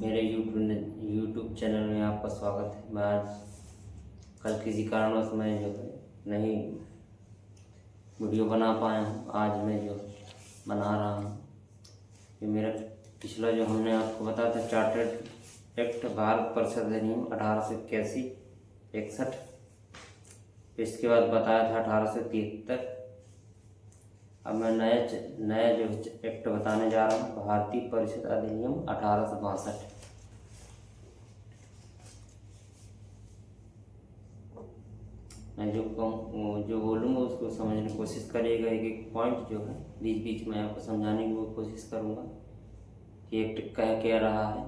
मेरे YouTube channel में आपका स्वागत है। मैं आज कल किसी कारणवश मैं जो है नहीं वीडियो बना पाया हूँ। आज मैं जो बना रहा हूँ। ये मेरा पिछला जो हमने आपको बताया था चार्टर्ड एक्ट भारत परिषद अधिनियम 1881। इसके बाद बताया था 1873। अब मैं नया जो एक्ट बताने जा रहा हूँ, भारतीय परिषद अधिनियम 1862। मैं जो बोलूँगा उसको समझने की कोशिश करिएगा। एक एक पॉइंट जो है बीच बीच में आपको समझाने की कोशिश करूँगा कि एक्ट कह क्या रहा है।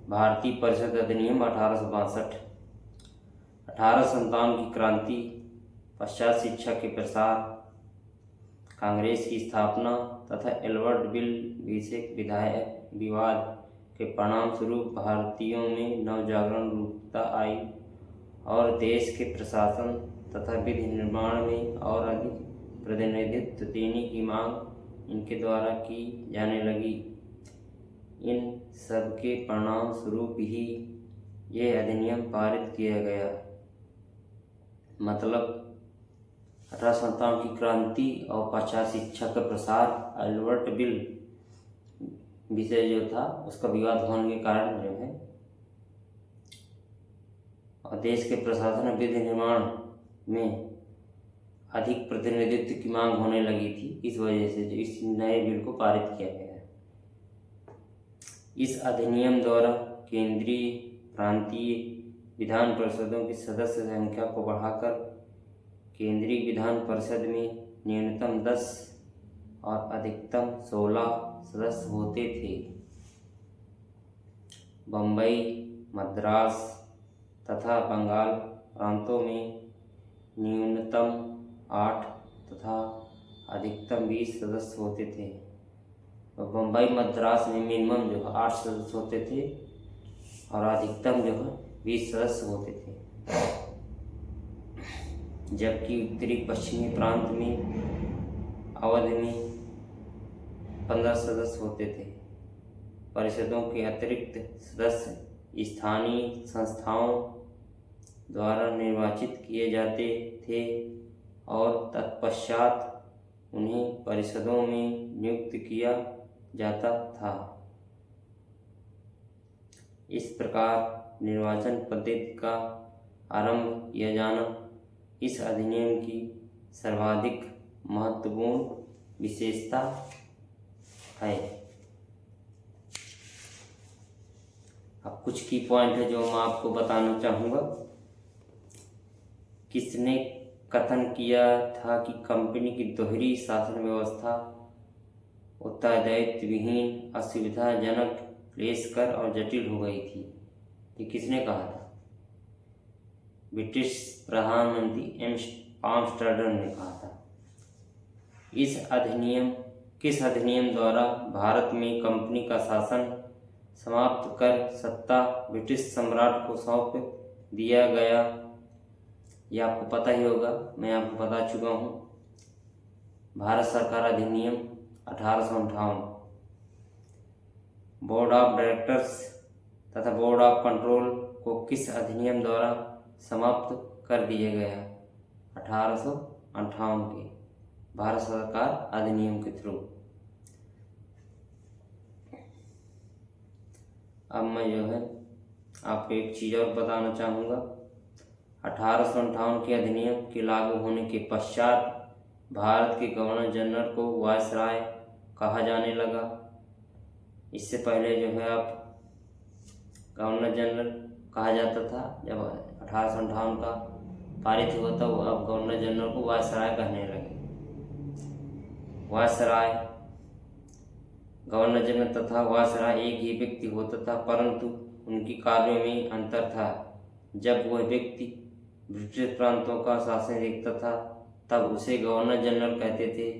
भारतीय परिषद अधिनियम 1862। 1857 की क्रांति पश्चात शिक्षा के प्रसार, कांग्रेस की स्थापना तथा एल्बर्ट बिल विषयक विवाद के परिणाम स्वरूप भारतीयों में नवजागरण रूपता आई और देश के प्रशासन तथा विधि निर्माण में और अधिक प्रतिनिधित्व देने की मांग इनके द्वारा की जाने लगी। इन सब के परिणाम स्वरूप ही यह अधिनियम पारित किया गया। मतलब 1857 की क्रांति और पश्चात शिक्षा का प्रसार, एल्बर्ट बिल विषय जो था उसका विवाद होने के कारण जो है और देश के प्रशासन और विधि निर्माण में अधिक प्रतिनिधित्व की मांग होने लगी थी। इस वजह से जो इस नए बिल को पारित किया गया है। इस अधिनियम द्वारा केंद्रीय प्रांतीय विधान परिषदों की सदस्य संख्या को बढ़ाकर केंद्रीय विधान परिषद में न्यूनतम 10 और अधिकतम 16 सदस्य होते थे। बम्बई, मद्रास तथा बंगाल प्रांतों में न्यूनतम 8 तथा अधिकतम 20 सदस्य होते थे। तो बम्बई मद्रास में मिनिमम जो है 8 सदस्य होते थे और अधिकतम जो है 20 सदस्य होते थे। जबकि उत्तरी पश्चिमी प्रांत में अवध में 15 सदस्य होते थे। परिषदों के अतिरिक्त सदस्य स्थानीय संस्थाओं द्वारा निर्वाचित किए जाते थे और तत्पश्चात उन्हें परिषदों में नियुक्त किया जाता था। इस प्रकार निर्वाचन पद्धति का आरंभ किया जाना इस अधिनियम की सर्वाधिक महत्वपूर्ण विशेषता है। अब कुछ की पॉइंट है जो मैं आपको बताना चाहूँगा। किसने कथन किया था कि कंपनी की दोहरी शासन व्यवस्था उत्तरदायित्व विहीन, असुविधाजनक, क्लेशकर और जटिल हो गई थी? ये किसने कहा था? ब्रिटिश प्रधानमंत्री आर्मस्ट्रांग ने कहा था। किस अधिनियम द्वारा भारत में कंपनी का शासन समाप्त कर सत्ता ब्रिटिश सम्राट को सौंप दिया गया? यह आपको पता ही होगा, मैं आपको बता चुका हूँ। भारत सरकार अधिनियम 1858। बोर्ड ऑफ डायरेक्टर्स तथा बोर्ड ऑफ कंट्रोल को किस अधिनियम द्वारा समाप्त कर दिया गया? 1858 के भारत सरकार अधिनियम के थ्रू। अब मैं जो है आपको एक चीज़ और बताना चाहूँगा। 1858 के अधिनियम के लागू होने के पश्चात भारत के गवर्नर जनरल को वायसराय कहा जाने लगा। इससे पहले जो है आप गवर्नर जनरल कहा जाता था। जब 1858 का पारित हुआ था, अब गवर्नर जनरल को वायसराय कहने लगे। वायसराय, गवर्नर जनरल तथा वायसराय एक ही व्यक्ति होता था, परंतु उनकी कार्यों में अंतर था। जब वह व्यक्ति ब्रिटिश प्रांतों का शासन देखता था तब उसे गवर्नर जनरल कहते थे।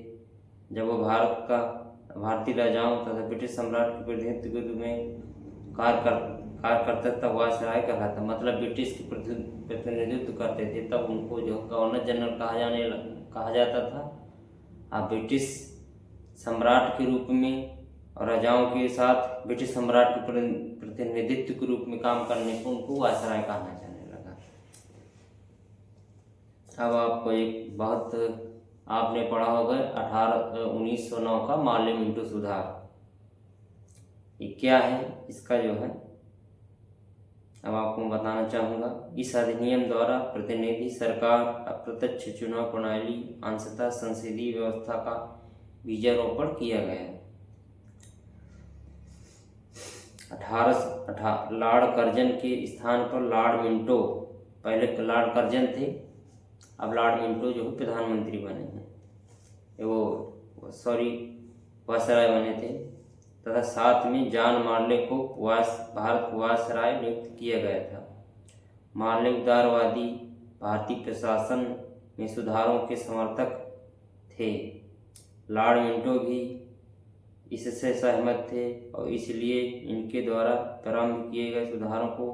जब वह भारतीय राजाओं तथा ब्रिटिश सम्राट के प्रतिनिधित्व के रूप में कार्य करता तब वायसराय कहलाता। मतलब ब्रिटिश के प्रतिनिधित्व करते थे तब उनको जो गवर्नर जनरल कहा जाता था। अब ब्रिटिश सम्राट के रूप में और राजाओं के साथ ब्रिटिश सम्राट के प्रतिनिधित्व के रूप में काम करने को उनको वायसराय कहना जाने लगा। अब आपको एक बहुत आपने पढ़ा होगा 1909 का मार्ले मिंटो सुधार, ये क्या है इसका जो है अब आपको बताना चाहूँगा। इस अधिनियम द्वारा प्रतिनिधि सरकार, अप्रत्यक्ष चुनाव प्रणाली, अंशतः संसदीय व्यवस्था का बीजारोपण किया गया। लॉर्ड कर्जन के स्थान पर लॉर्ड मिंटो, पहले लॉर्ड कर्जन थे, अब लॉर्ड मिंटो जो है प्रधानमंत्री बने हैं, वो वायसराय बने थे, तथा साथ में जॉन मार्ले को भारत वायसराय नियुक्त किया गया था। मार्ले उदारवादी भारतीय प्रशासन में सुधारों के समर्थक थे। लॉर्ड मिंटो भी इससे सहमत थे और इसलिए इनके द्वारा प्रारंभ किए गए सुधारों को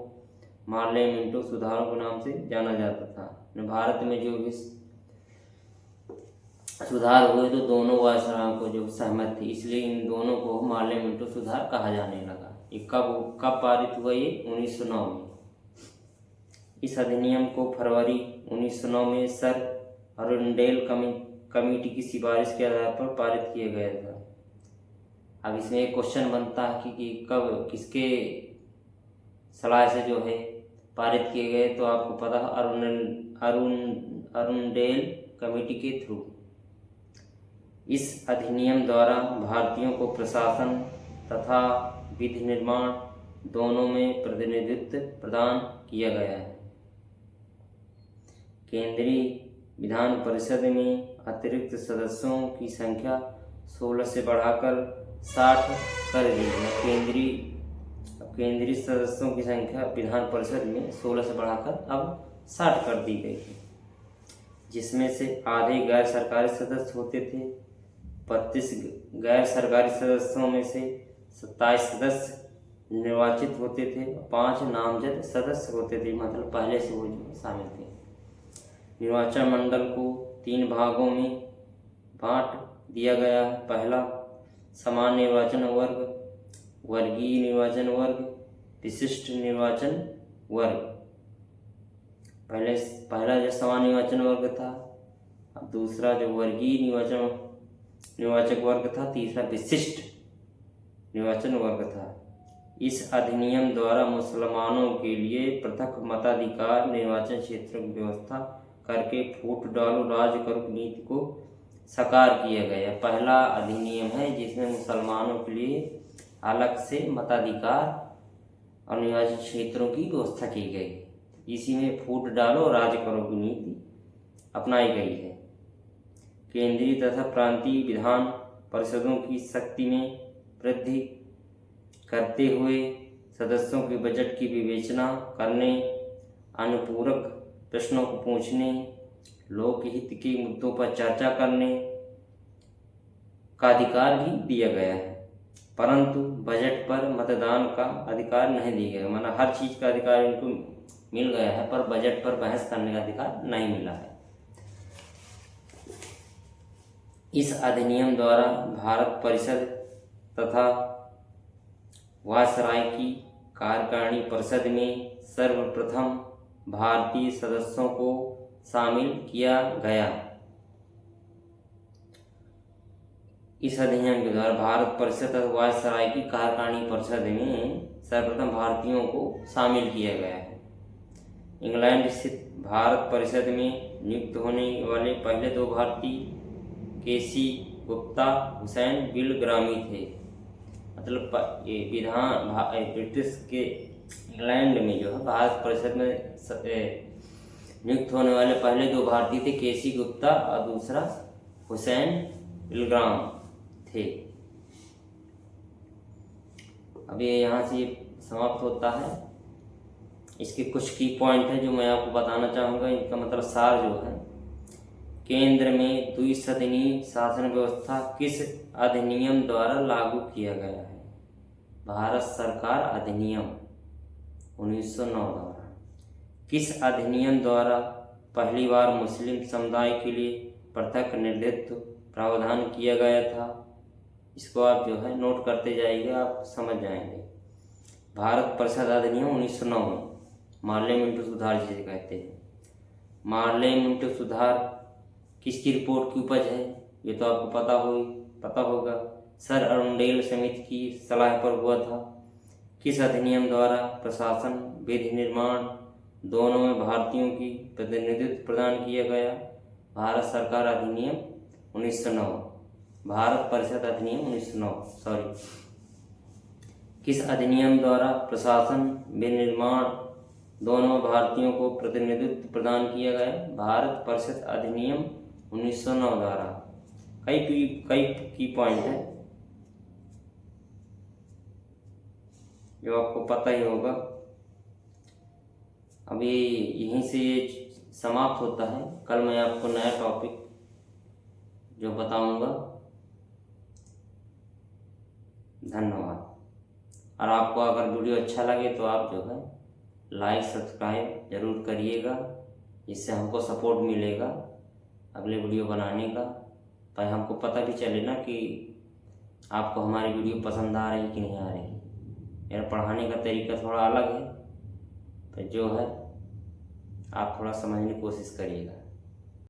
मार्ले मिंटो सुधारों के नाम से जाना जाता था। भारत में जो भी सुधार हुए तो दोनों वायसरायों को जो सहमत थी, इसलिए इन दोनों को मार्ले मिंटो सुधार कहा जाने लगा। ये कब पारित हुआ? ये 1909 में। इस अधिनियम को फरवरी 1909 में सर अरुंडेल कमेटी की सिफारिश के आधार पर पारित किया गया था। अब इसमें एक क्वेश्चन बनता है कि कब किसके सलाह से जो है पारित किए गए, तो आपको पता है अरुंडेल कमेटी के थ्रू। इस अधिनियम द्वारा भारतीयों को प्रशासन तथा विधि निर्माण दोनों में प्रतिनिधित्व प्रदान किया गया है। केंद्रीय विधान परिषद में अतिरिक्त सदस्यों की संख्या 16 से बढ़ाकर 60 कर दी गई। केंद्रीय सदस्यों की संख्या विधान परिषद में 16 से बढ़ाकर अब 60 कर दी गई है, जिसमें से आधे गैर सरकारी सदस्य होते थे। 32 गैर सरकारी सदस्यों में से 27 सदस्य निर्वाचित होते थे, 5 नामजद सदस्य होते थे, मतलब पहले से वो जो शामिल थे। निर्वाचन मंडल को 3 भागों में बांट दिया गया है। पहला, सामान्य निर्वाचन वर्ग, वर्गीय निर्वाचन वर्ग, विशिष्ट निर्वाचन वर्ग। पहला जो सामान्य निर्वाचन वर्ग था, अब दूसरा जो वर्गीय निर्वाचक वर्ग था, तीसरा विशिष्ट निर्वाचन वर्ग था। इस अधिनियम द्वारा मुसलमानों के लिए पृथक मताधिकार, निर्वाचन क्षेत्रों की व्यवस्था करके फूट डालो राज करो नीति को साकार किया गया। पहला अधिनियम है जिसमें मुसलमानों के लिए अलग से मताधिकार और निर्वाचन क्षेत्रों की व्यवस्था की गई। इसी में फूट डालो राज करो की नीति अपनाई गई है। केंद्रीय तथा प्रांतीय विधान परिषदों की शक्ति में वृद्धि करते हुए सदस्यों के बजट की विवेचना करने, अनुपूरक प्रश्नों को पूछने, लोकहित के मुद्दों पर चर्चा करने का अधिकार भी दिया गया है, परंतु बजट पर मतदान का अधिकार नहीं दिया गया। माना हर चीज़ का अधिकार इनको मिल गया है, पर बजट पर बहस करने का अधिकार नहीं मिला है। इस अधिनियम द्वारा भारत परिषद तथा वायसराय की कार्यकारिणी परिषद में सर्वप्रथम भारतीय सदस्यों को शामिल किया गया। इस अधिनियम के द्वारा भारत परिषद तथा वायसराय की कार्यकारिणी परिषद में सर्वप्रथम भारतीयों को शामिल किया गया है। इंग्लैंड स्थित भारत परिषद में नियुक्त होने वाले पहले 2 भारतीय केसी गुप्ता, हुसैन बिलग्रामी थे। मतलब ये विधान ब्रिटिश के इंग्लैंड में जो है भारत परिषद में नियुक्त होने वाले पहले 2 भारतीय थे, केसी गुप्ता और दूसरा हुसैन बिलग्राम थे। अब ये यहाँ से समाप्त होता है। इसके कुछ की पॉइंट है जो मैं आपको बताना चाहूँगा। इनका मतलब सार जो है, केंद्र में द्विसदनीय शासन व्यवस्था किस अधिनियम द्वारा लागू किया गया है? भारत सरकार अधिनियम 1909 द्वारा। किस अधिनियम द्वारा पहली बार मुस्लिम समुदाय के लिए पृथक निर्धारित प्रावधान किया गया था? इसको आप जो है नोट करते जाइएगा, आप समझ जाएंगे। भारत परिषद अधिनियम 1909 में मार्ले मिंटो सुधार जिसे कहते हैं। मार्ले मिंटो सुधार किसकी रिपोर्ट की उपज है, ये तो आपको पता होगा। सर अरुंडेल समिति की सलाह पर हुआ था। किस अधिनियम द्वारा प्रशासन विधि निर्माण दोनों में भारतीयों की प्रतिनिधित्व प्रदान किया गया? भारत सरकार अधिनियम 1909, भारत परिषद अधिनियम 1909 किस अधिनियम द्वारा प्रशासन विनिर्माण दोनों में भारतीयों को प्रतिनिधित्व प्रदान किया गया? भारत परिषद अधिनियम 1909 द्वारा। कई की पॉइंट है जो आपको पता ही होगा। अभी यहीं से ये समाप्त होता है। कल मैं आपको नया टॉपिक जो बताऊंगा। धन्यवाद। और आपको अगर वीडियो अच्छा लगे तो आप जो है लाइक सब्सक्राइब जरूर करिएगा, जिससे हमको सपोर्ट मिलेगा अगले वीडियो बनाने का। पर हमको पता भी चले ना कि आपको हमारी वीडियो पसंद आ रही कि नहीं आ रही। मेरा पढ़ाने का तरीका थोड़ा अलग है, तो जो है आप थोड़ा समझने की कोशिश करिएगा।